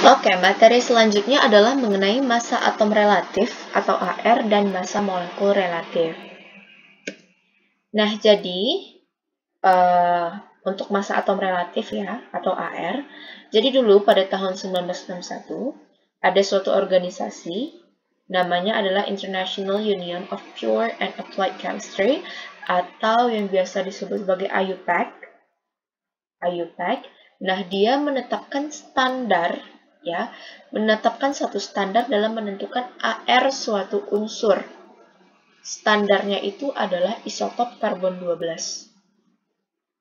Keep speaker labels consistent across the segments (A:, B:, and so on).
A: Oke, materi selanjutnya adalah mengenai massa atom relatif atau AR dan massa molekul relatif. Nah, jadi untuk massa atom relatif ya, atau AR, jadi dulu pada tahun 1961 ada suatu organisasi, namanya adalah International Union of Pure and Applied Chemistry, atau yang biasa disebut sebagai IUPAC. Nah, dia menetapkan standar, ya, menetapkan satu standar dalam menentukan AR suatu unsur. Standarnya itu adalah isotop karbon 12.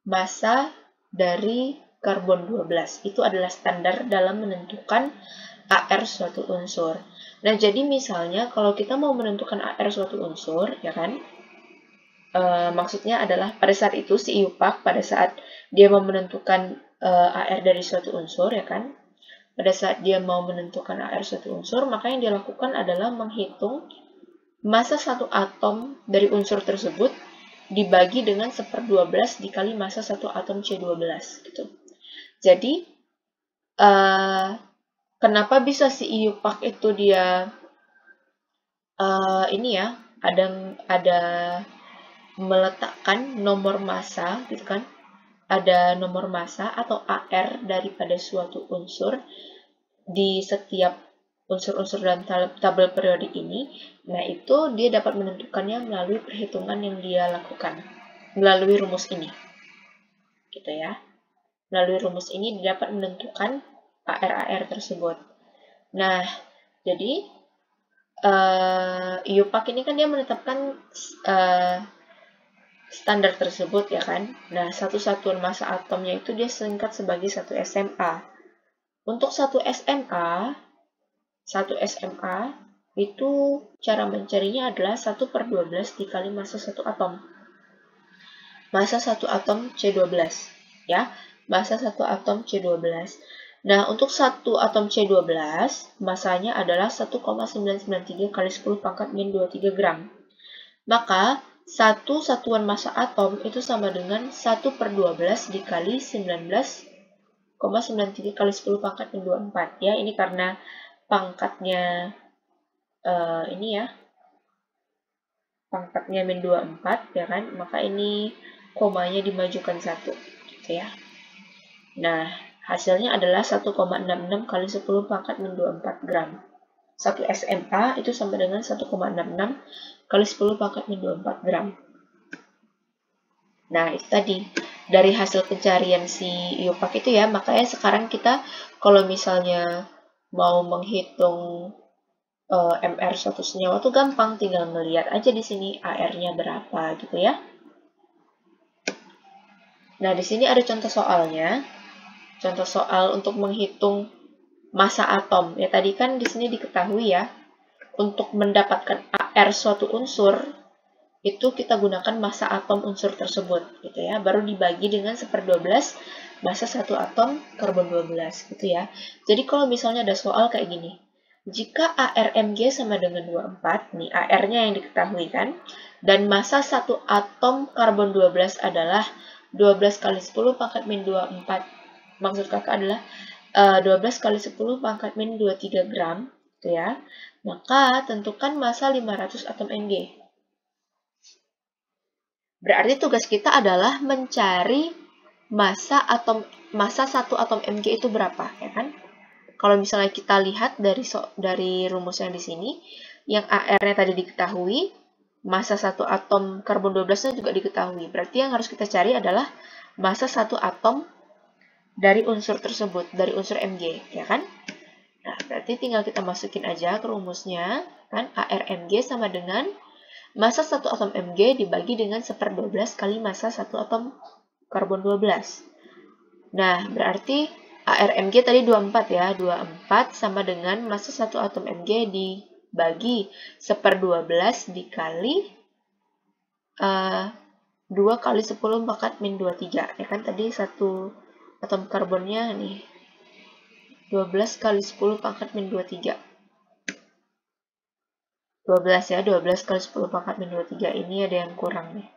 A: Massa dari karbon 12 itu adalah standar dalam menentukan AR suatu unsur. Nah, jadi misalnya kalau kita mau menentukan AR suatu unsur, ya kan, maksudnya adalah pada saat itu si IUPAC pada saat dia mau menentukan AR dari suatu unsur, ya kan, pada saat dia mau menentukan AR suatu unsur, maka yang dia lakukan adalah menghitung massa satu atom dari unsur tersebut dibagi dengan 1/12 dikali massa satu atom C12 gitu. Jadi kenapa bisa si IUPAC itu dia ini ya ada meletakkan nomor massa gitu kan? Ada nomor massa atau AR daripada suatu unsur di setiap unsur-unsur dalam tabel periodik ini. Nah, itu dia dapat menentukannya melalui perhitungan yang dia lakukan melalui rumus ini. Gitu ya. Melalui rumus ini dia dapat menentukan AR tersebut. Nah, jadi IUPAC ini kan dia menetapkan standar tersebut ya kan. Nah, satu satuan massa atomnya itu dia singkat sebagai 1 SMA. Untuk 1 SMA itu cara mencarinya adalah 1/12 dikali massa satu atom. Massa satu atom C12 ya. Massa satu atom C12. Nah, untuk satu atom C12 massanya adalah 1,993 kali 10 pangkat min 23 gram. Maka satu satuan massa atom itu sama dengan 1/12 dikali 19,93 kali 10 pangkat min 24 ya. Ini karena pangkatnya ini ya. Pangkatnya min 24 ya kan. Maka ini komanya dimajukan 1 gitu ya. Nah, hasilnya adalah 1,66 kali 10 pangkat min 24 gram. 1 SMA itu sama dengan 1,66 kali 10 pangkat min 24 gram. Nah, itu tadi. Dari hasil pencarian si IUPAC itu ya, makanya sekarang kita kalau misalnya mau menghitung MR suatu senyawa tuh gampang, tinggal melihat aja di sini AR-nya berapa gitu ya. Nah, di sini ada contoh soalnya. Contoh soal untuk menghitung massa atom. Ya, tadi kan di sini diketahui ya, untuk mendapatkan AR suatu unsur, itu kita gunakan massa atom unsur tersebut, gitu ya. Baru dibagi dengan 1/12 massa satu atom karbon 12, gitu ya. Jadi kalau misalnya ada soal kayak gini, jika ARMG sama dengan 24, nih AR-nya yang diketahui kan, dan massa satu atom karbon 12 adalah 12 kali 10 pangkat min 24, maksud kakak adalah 12 kali 10 pangkat min 23 gram, gitu ya. Maka tentukan massa 500 atom Mg. Berarti tugas kita adalah mencari massa satu atom Mg itu berapa, ya kan? Kalau misalnya kita lihat dari rumus yang di sini, yang AR-nya tadi diketahui, massa satu atom karbon 12-nya juga diketahui. Berarti yang harus kita cari adalah massa satu atom dari unsur tersebut, dari unsur Mg, ya kan? Nah, berarti tinggal kita masukin aja ke rumusnya, kan? ARMG sama dengan massa satu atom Mg dibagi dengan 1/12 kali massa satu atom karbon 12. Nah, berarti ARMG tadi 24 ya. 24 sama dengan massa satu atom Mg dibagi 1/12 dikali 2 kali 10 pangkat min 23. Ya kan tadi satu atom karbonnya nih 12 kali 10 pangkat min 23. 12 ya, 12 kali 10 pangkat min 23 ini ada yang kurang nih.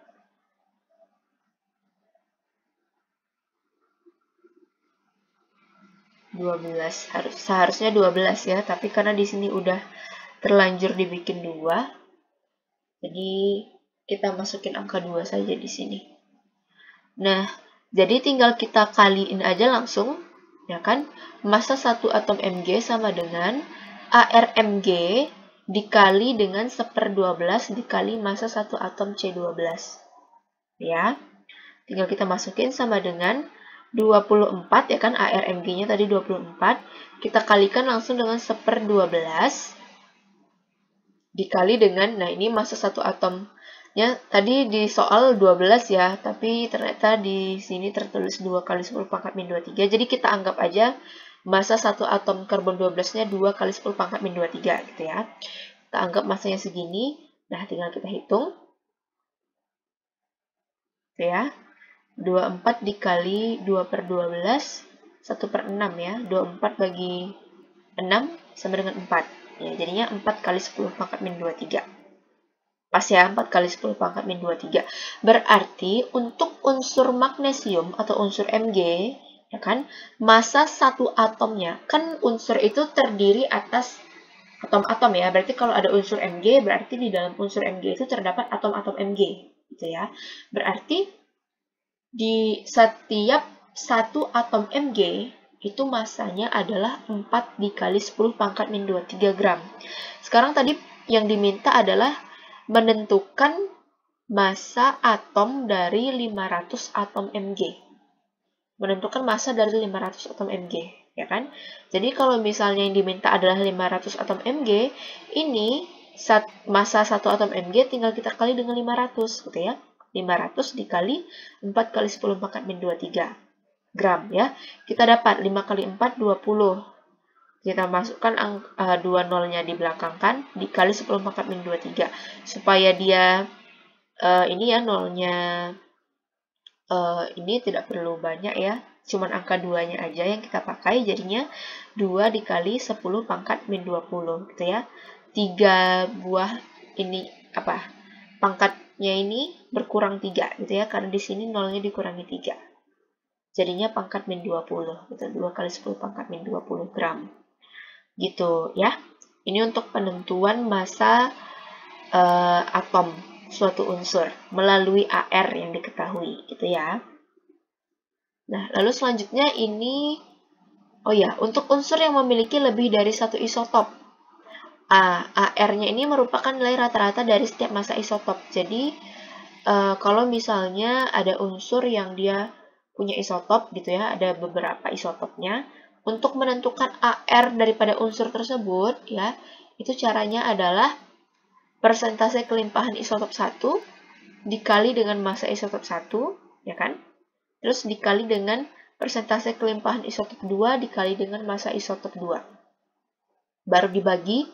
A: 12. Seharusnya 12 ya, tapi karena di sini udah terlanjur dibikin 2, jadi kita masukin angka 2 saja di sini. Nah, jadi tinggal kita kaliin aja langsung, ya kan? Massa 1 atom Mg sama dengan ARMg dikali dengan 1/12 dikali massa 1 atom C12. Ya, tinggal kita masukin sama dengan 24, ya kan? ARMg-nya tadi 24. Kita kalikan langsung dengan 1/12 dikali dengan, nah ini massa 1 atomnya tadi di soal 12 ya, tapi ternyata di sini tertulis 2 kali 10 pangkat min 23. Jadi kita anggap aja massa 1 atom karbon 12-nya 2 kali 10 pangkat min 23 gitu ya. Kita anggap massanya segini. Nah, tinggal kita hitung. Gitu ya. 24 dikali 2/12, 1/6 ya. 24 bagi 6 sama dengan 4. Ya, jadinya 4 kali 10 pangkat min 23. Pas ya, 4 kali 10 pangkat min 23. Berarti untuk unsur magnesium atau unsur Mg, ya kan, massa satu atomnya, kan unsur itu terdiri atas atom-atom ya. Berarti kalau ada unsur Mg, berarti di dalam unsur Mg itu terdapat atom-atom Mg, gitu ya. Berarti di setiap satu atom Mg itu massanya adalah 4 dikali 10 pangkat min 23 gram. Sekarang tadi yang diminta adalah menentukan massa atom dari 500 atom Mg. Menentukan massa dari 500 atom Mg, ya kan? Jadi kalau misalnya yang diminta adalah 500 atom Mg, ini massa 1 atom Mg tinggal kita kali dengan 500, gitu ya. 500 dikali 4 kali 10 pangkat min 23 gram ya. Kita dapat 5 kali 4 20. Kita masukkan 2 nolnya di belakang kan, dikali 10 pangkat min 23 supaya dia ini ya nolnya ini tidak perlu banyak ya, cuman angka 2-nya aja yang kita pakai, jadinya 2 dikali 10 pangkat min 20 gitu ya. 3 buah ini apa? Pangkatnya ini berkurang 3 gitu ya, karena di sini nolnya dikurangi 3. Jadinya pangkat min 20 gitu, 2 kali 10 pangkat min 20 gram. Gitu ya. Ini untuk penentuan massa atom suatu unsur melalui AR yang diketahui gitu ya. Nah, lalu selanjutnya ini untuk unsur yang memiliki lebih dari satu isotop. AR-nya ini merupakan nilai rata-rata dari setiap massa isotop. Jadi kalau misalnya ada unsur yang dia punya isotop gitu ya, ada beberapa isotopnya, untuk menentukan AR daripada unsur tersebut ya, itu caranya adalah persentase kelimpahan isotop 1 dikali dengan massa isotop 1, ya kan? Terus dikali dengan persentase kelimpahan isotop 2 dikali dengan massa isotop 2. Baru dibagi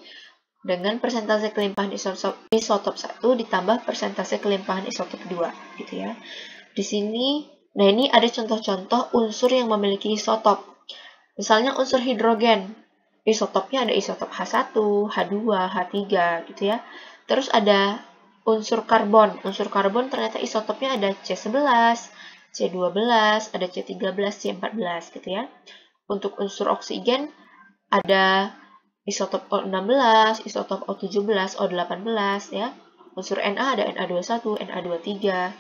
A: dengan persentase kelimpahan isotop 1 ditambah persentase kelimpahan isotop 2, gitu ya. Di sini, nah ini ada contoh-contoh unsur yang memiliki isotop. Misalnya unsur hidrogen, isotopnya ada isotop H1, H2, H3, gitu ya. Terus ada unsur karbon. Unsur karbon ternyata isotopnya ada C11, C12, ada C13, C14 gitu ya. Untuk unsur oksigen ada isotop O16, isotop O17, O18 ya. Unsur Na ada Na21, Na23.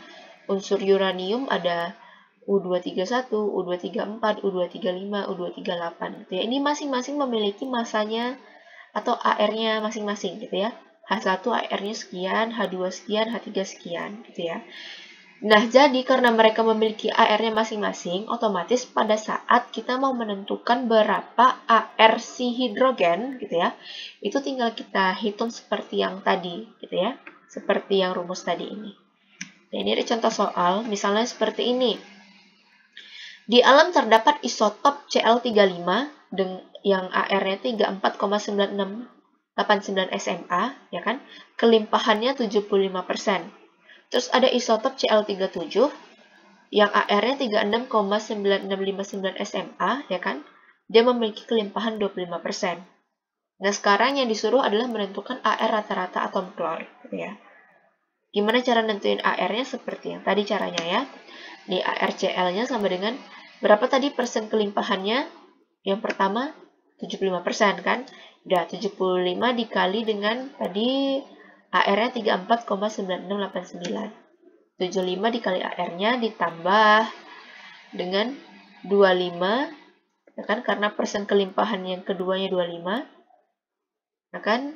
A: Unsur uranium ada U231, U234, U235, U238 gitu ya. Ini masing-masing memiliki massanya atau AR-nya masing-masing gitu ya. H1 AR-nya sekian, H2 sekian, H3 sekian gitu ya. Nah, jadi karena mereka memiliki AR-nya masing-masing, otomatis pada saat kita mau menentukan berapa AR si hidrogen gitu ya, itu tinggal kita hitung seperti yang tadi gitu ya, seperti yang rumus tadi ini. Nah, ini ada contoh soal, misalnya seperti ini. Di alam terdapat isotop Cl35 yang AR-nya 34,9689 SMA, ya kan? Kelimpahannya 75%. Terus ada isotop Cl37 yang AR-nya 36,9659 SMA, ya kan? Dia memiliki kelimpahan 25%. Nah, sekarang yang disuruh adalah menentukan AR rata-rata atom klor, gitu ya. Gimana cara nentuin AR-nya? Seperti yang tadi caranya ya. Di ARCl-nya sama dengan berapa tadi persen kelimpahannya? Yang pertama 75% kan? Udah 75 dikali dengan tadi AR-nya 34,9689. 75 dikali AR-nya ditambah dengan 25, ya kan? Karena persen kelimpahan yang keduanya 25, ya kan?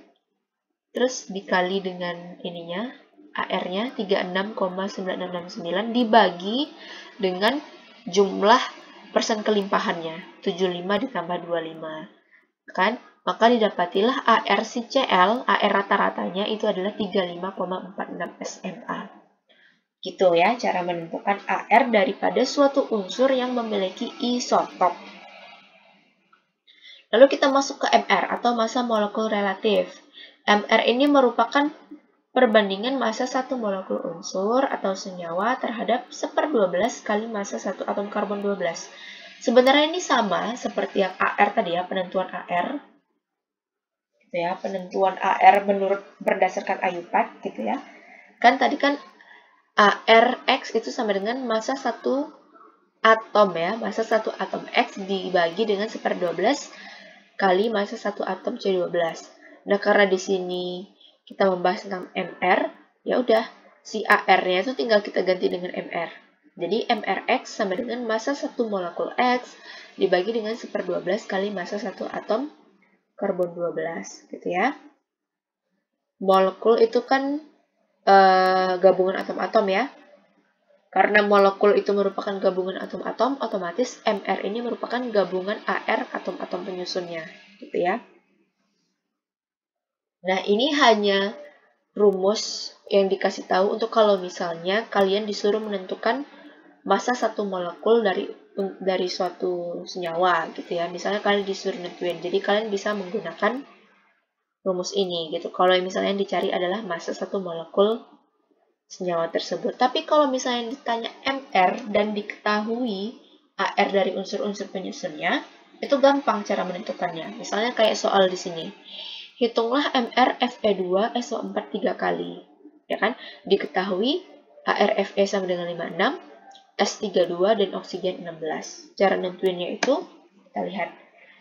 A: Terus dikali dengan ininya, AR-nya 36,9669 dibagi dengan jumlah persen kelimpahannya, 75 ditambah 25. Kan? Maka didapatilah AR si CL, AR rata-ratanya itu adalah 35,46 SMA. Gitu ya, cara menentukan AR daripada suatu unsur yang memiliki isotop. Lalu kita masuk ke MR atau massa molekul relatif. MR ini merupakan perbandingan massa satu molekul unsur atau senyawa terhadap 1/12 kali massa satu atom karbon 12. Sebenarnya ini sama seperti yang AR tadi ya, penentuan AR. Gitu ya, penentuan AR menurut berdasarkan IUPAC gitu ya. Kan tadi kan ARX itu sama dengan massa satu atom ya, massa satu atom X dibagi dengan 1/12 kali massa satu atom C12. Nah, karena di sini kita membahas tentang MR, ya udah si AR-nya itu tinggal kita ganti dengan MR. Jadi MRX sama dengan massa satu molekul X dibagi dengan 1/12 kali massa satu atom karbon 12 gitu ya. Molekul itu kan gabungan atom-atom ya. Karena molekul itu merupakan gabungan atom-atom, otomatis MR ini merupakan gabungan AR atom-atom penyusunnya, gitu ya. Nah, ini hanya rumus yang dikasih tahu untuk kalau misalnya kalian disuruh menentukan massa satu molekul dari suatu senyawa, gitu ya. Misalnya kalian disuruh nentuin, jadi kalian bisa menggunakan rumus ini, gitu. Kalau misalnya yang dicari adalah massa satu molekul senyawa tersebut. Tapi kalau misalnya ditanya MR dan diketahui AR dari unsur-unsur penyusunnya, itu gampang cara menentukannya. Misalnya kayak soal di sini. Hitunglah MR Fe2 SO4 3 kali. Ya kan? Diketahui AR Fe sama dengan 56, S32 dan oksigen 16. Cara nentuinnya itu kita lihat.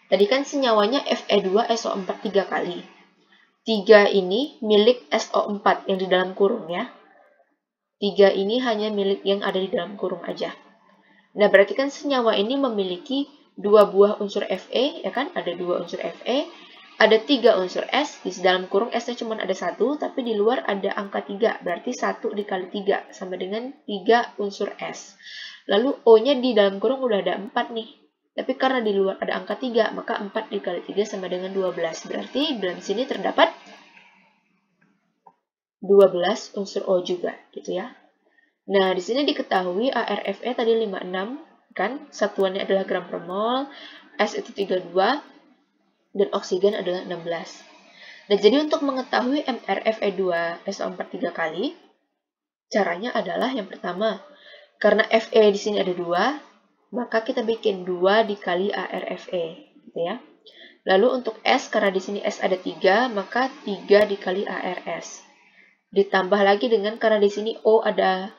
A: Tadi kan senyawanya Fe2 SO4 3 kali. 3 ini milik SO4 yang di dalam kurung ya. 3 ini hanya milik yang ada di dalam kurung aja. Nah, berarti kan senyawa ini memiliki 2 buah unsur Fe, ya kan? Ada 2 unsur Fe, ada 3 unsur S, di dalam kurung S-nya cuma ada 1, tapi di luar ada angka 3, berarti 1 dikali 3, sama dengan 3 unsur S. Lalu O-nya di dalam kurung udah ada 4 nih, tapi karena di luar ada angka 3, maka 4 dikali 3 sama dengan 12, berarti dalam sini terdapat 12 unsur O juga, gitu ya. Nah, di sini diketahui ARFE tadi 56, kan? Satuannya adalah gram per mol, S itu 32, dan oksigen adalah 16. Nah, jadi untuk mengetahui MrFe2 SO4 3 kali, caranya adalah yang pertama, karena Fe di sini ada 2, maka kita bikin 2 dikali ARFE, gitu ya. Lalu untuk S, karena di sini S ada 3, maka 3 dikali ARS. Ditambah lagi dengan karena di sini O ada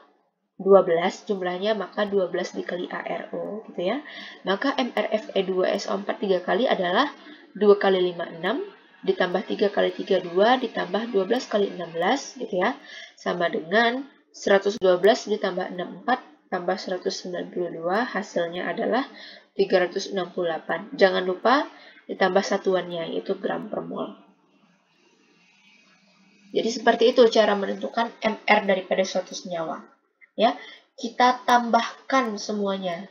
A: 12 jumlahnya, maka 12 dikali ARO gitu ya. Maka MrFe2SO4 3 kali adalah 2 kali 5 6 ditambah 3 kali 3 2 ditambah 12 kali 16 gitu ya. Sama dengan 112 ditambah 6 4 tambah 192, hasilnya adalah 368. Jangan lupa ditambah satuannya, yaitu gram per mol. Jadi seperti itu cara menentukan MR daripada suatu senyawa. Ya, kita tambahkan semuanya.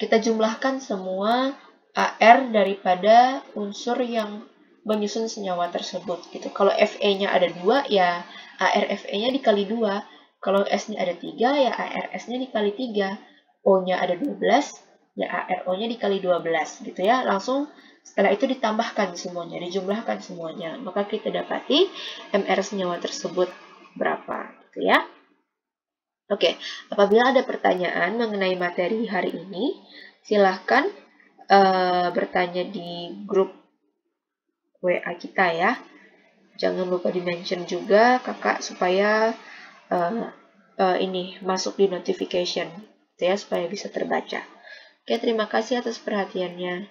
A: Kita jumlahkan semua AR daripada unsur yang menyusun senyawa tersebut. Gitu. Kalau Fe-nya ada 2, ya AR Fe-nya dikali 2. Kalau S-nya ada 3, ya AR S-nya dikali 3. O-nya ada 12, ya ARO-nya dikali 12. Gitu ya, langsung setelah itu ditambahkan semuanya, dijumlahkan semuanya. Maka kita dapati MR senyawa tersebut berapa, gitu ya. Oke, apabila ada pertanyaan mengenai materi hari ini, silahkan bertanya di grup WA kita ya. Jangan lupa di-mention juga kakak supaya ini masuk di notification, ya, supaya bisa terbaca. Oke, terima kasih atas perhatiannya.